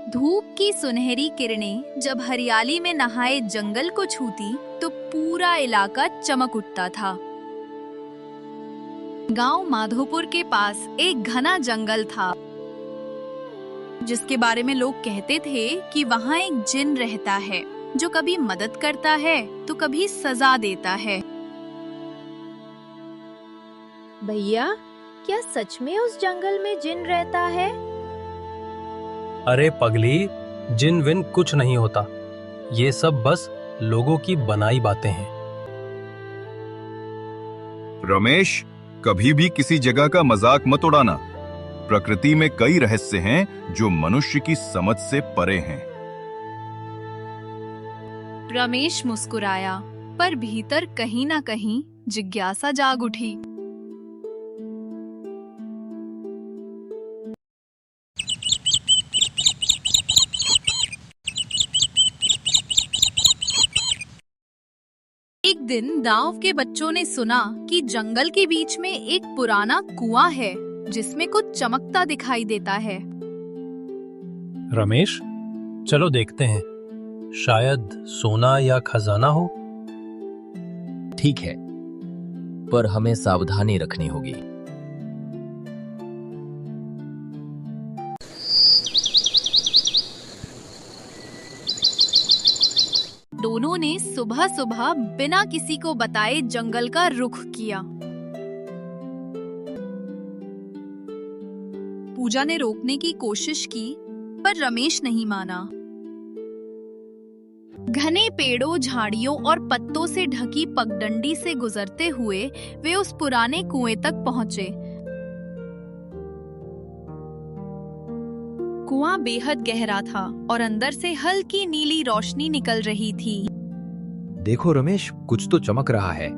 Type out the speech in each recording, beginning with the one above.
धूप की सुनहरी किरणें जब हरियाली में नहाए जंगल को छूती तो पूरा इलाका चमक उठता था। गांव माधोपुर के पास एक घना जंगल था, जिसके बारे में लोग कहते थे कि वहाँ एक जिन रहता है जो कभी मदद करता है तो कभी सजा देता है। भैया, क्या सच में उस जंगल में जिन रहता है? अरे पगली, जिन विन कुछ नहीं होता। ये सब बस लोगों की बनाई बातें हैं। रमेश, कभी भी किसी जगह का मजाक मत उड़ाना। प्रकृति में कई रहस्य हैं जो मनुष्य की समझ से परे हैं। रमेश मुस्कुराया, पर भीतर कहीं ना कहीं जिज्ञासा जाग उठी। एक दिन गांव के बच्चों ने सुना कि जंगल के बीच में एक पुराना कुआं है जिसमें कुछ चमकता दिखाई देता है। रमेश, चलो देखते हैं, शायद सोना या खजाना हो। ठीक है, पर हमें सावधानी रखनी होगी। दोनों ने सुबह सुबह बिना किसी को बताए जंगल का रुख किया। पूजा ने रोकने की कोशिश की, पर रमेश नहीं माना। घने पेड़ों, झाड़ियों और पत्तों से ढकी पगडंडी से गुजरते हुए वे उस पुराने कुएं तक पहुंचे। कुआं बेहद गहरा था और अंदर से हल्की नीली रोशनी निकल रही थी। देखो रमेश, कुछ तो चमक रहा है।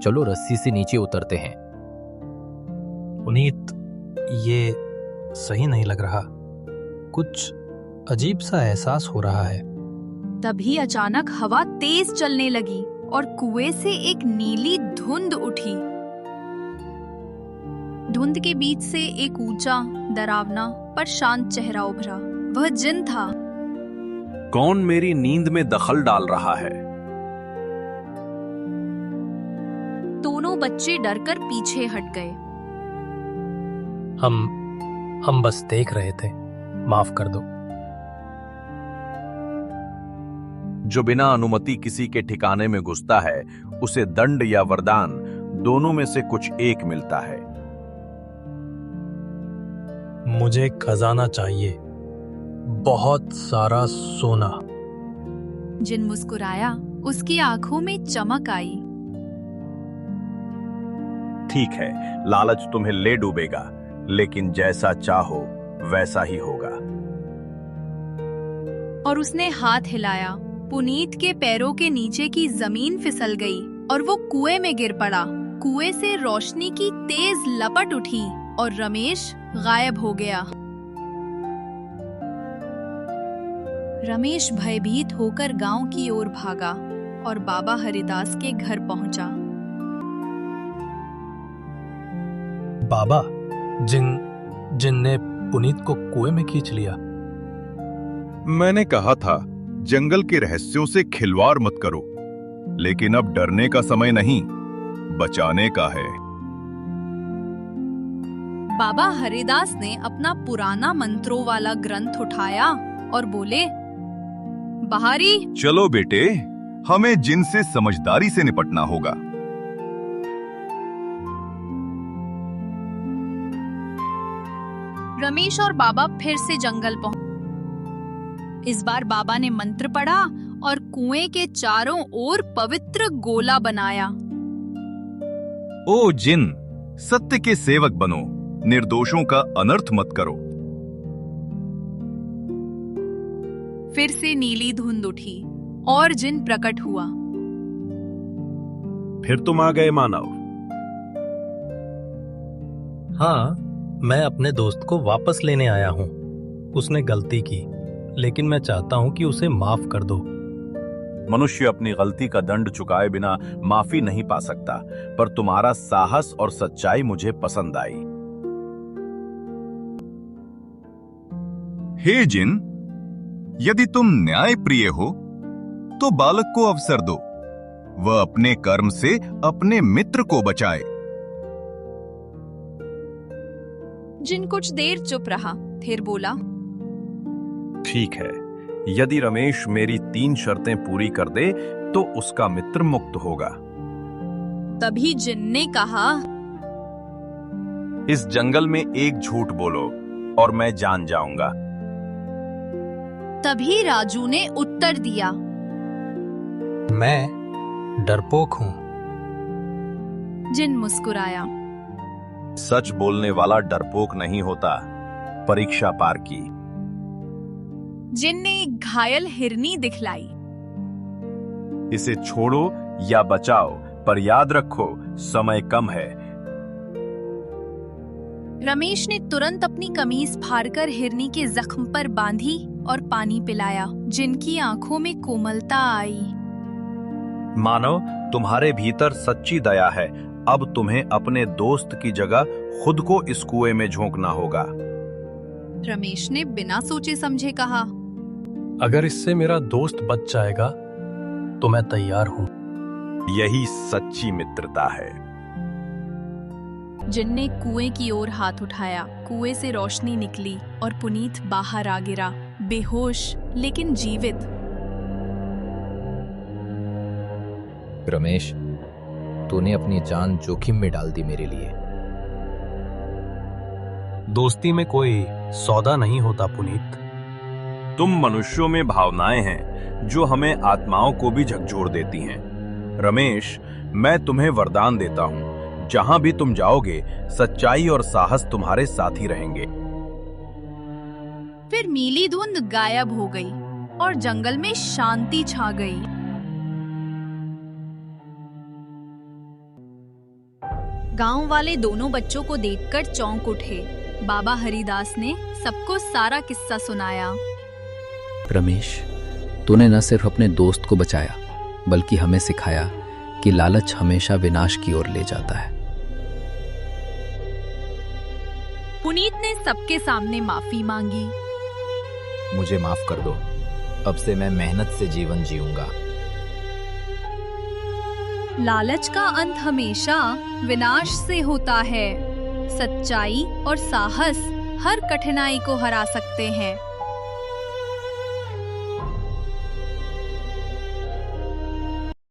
चलो रस्सी से नीचे उतरते हैं। पुनीत, ये सही नहीं लग रहा। कुछ अजीब सा एहसास हो रहा है। तभी अचानक हवा तेज चलने लगी और कुएं से एक नीली धुंध उठी। धुंध के बीच से एक ऊंचा, डरावना पर शांत चेहरा उभरा। वह जिन था। कौन मेरी नींद में दखल डाल रहा है? दोनों बच्चे डरकर पीछे हट गए। हम बस देख रहे थे, माफ कर दो। जो बिना अनुमति किसी के ठिकाने में घुसता है, उसे दंड या वरदान दोनों में से कुछ एक मिलता है। मुझे खजाना चाहिए, बहुत सारा सोना। जिन मुस्कुराया, उसकी आंखों में चमक आई। ठीक है, लालच तुम्हें ले डूबेगा, लेकिन जैसा चाहो वैसा ही होगा। और उसने हाथ हिलाया। पुनीत के पैरों के नीचे की जमीन फिसल गई और वो कुएं में गिर पड़ा। कुएं से रोशनी की तेज लपट उठी और रमेश गायब हो गया। रमेश भयभीत होकर गांव की ओर भागा और बाबा हरिदास के घर पहुंचा। बाबा, जिन ने पुनीत को कुएं में खींच लिया। मैंने कहा था, जंगल के रहस्यों से खिलवाड़ मत करो। लेकिन अब डरने का समय नहीं, बचाने का है। बाबा हरिदास ने अपना पुराना मंत्रों वाला ग्रंथ उठाया और बोले, बहारी, चलो बेटे, हमें जिन से समझदारी से निपटना होगा। रमेश और बाबा फिर से जंगल पहुंचे। इस बार बाबा ने मंत्र पढ़ा और कुएं के चारों ओर पवित्र गोला बनाया। ओ जिन, सत्य के सेवक बनो, निर्दोषों का अनर्थ मत करो। फिर से नीली धुंध उठी और जिन प्रकट हुआ। फिर तुम आ गए मानव। हाँ, मैं अपने दोस्त को वापस लेने आया हूँ। उसने गलती की, लेकिन मैं चाहता हूँ कि उसे माफ कर दो। मनुष्य अपनी गलती का दंड चुकाए बिना माफी नहीं पा सकता, पर तुम्हारा साहस और सच्चाई मुझे पसंद आई। हे जिन, यदि तुम न्याय प्रिय हो तो बालक को अवसर दो, वह अपने कर्म से अपने मित्र को बचाए। जिन कुछ देर चुप रहा, फिर बोला, ठीक है, यदि रमेश मेरी 3 शर्तें पूरी कर दे तो उसका मित्र मुक्त होगा। तभी जिन ने कहा, इस जंगल में एक झूठ बोलो और मैं जान जाऊंगा। तभी राजू ने उत्तर दिया, मैं डरपोक हूं। जिन मुस्कुराया, सच बोलने वाला डरपोक नहीं होता, परीक्षा पार की। जिन ने एक घायल हिरनी दिखलाई। इसे छोड़ो या बचाओ, पर याद रखो समय कम है। रमेश ने तुरंत अपनी कमीज फाड़कर हिरनी के जख्म पर बांधी और पानी पिलाया। जिनकी आंखों में कोमलता आई। मानो तुम्हारे भीतर सच्ची दया है, अब तुम्हें अपने दोस्त की जगह खुद को इस कुएं में झोंकना होगा। रमेश ने बिना सोचे समझे कहा, अगर इससे मेरा दोस्त बच जाएगा तो मैं तैयार हूं। यही सच्ची मित्रता है। जिन ने कुएं की ओर हाथ उठाया। कुएं से रोशनी निकली और पुनीत बाहर आ गिरा, बेहोश लेकिन जीवित। रमेश, तूने अपनी जान जोखिम में डाल दी मेरे लिए। दोस्ती में कोई सौदा नहीं होता पुनीत। तुम मनुष्यों में भावनाएं हैं जो हमें आत्माओं को भी झकझोर देती हैं। रमेश, मैं तुम्हें वरदान देता हूं, जहां भी तुम जाओगे सच्चाई और साहस तुम्हारे साथ ही रहेंगे। फिर नीली धुंध गायब हो गई और जंगल में शांति छा गई। गांव वाले दोनों बच्चों को देखकर चौंक उठे। बाबा हरिदास ने सबको सारा किस्सा सुनाया। रमेश, तूने न सिर्फ अपने दोस्त को बचाया, बल्कि हमें सिखाया कि लालच हमेशा विनाश की ओर ले जाता है। पुनीत ने सबके सामने माफी मांगी। मुझे माफ कर दो, अब से मैं मेहनत से जीवन जीऊंगा। लालच का अंत हमेशा विनाश से होता है। सच्चाई और साहस हर कठिनाई को हरा सकते हैं।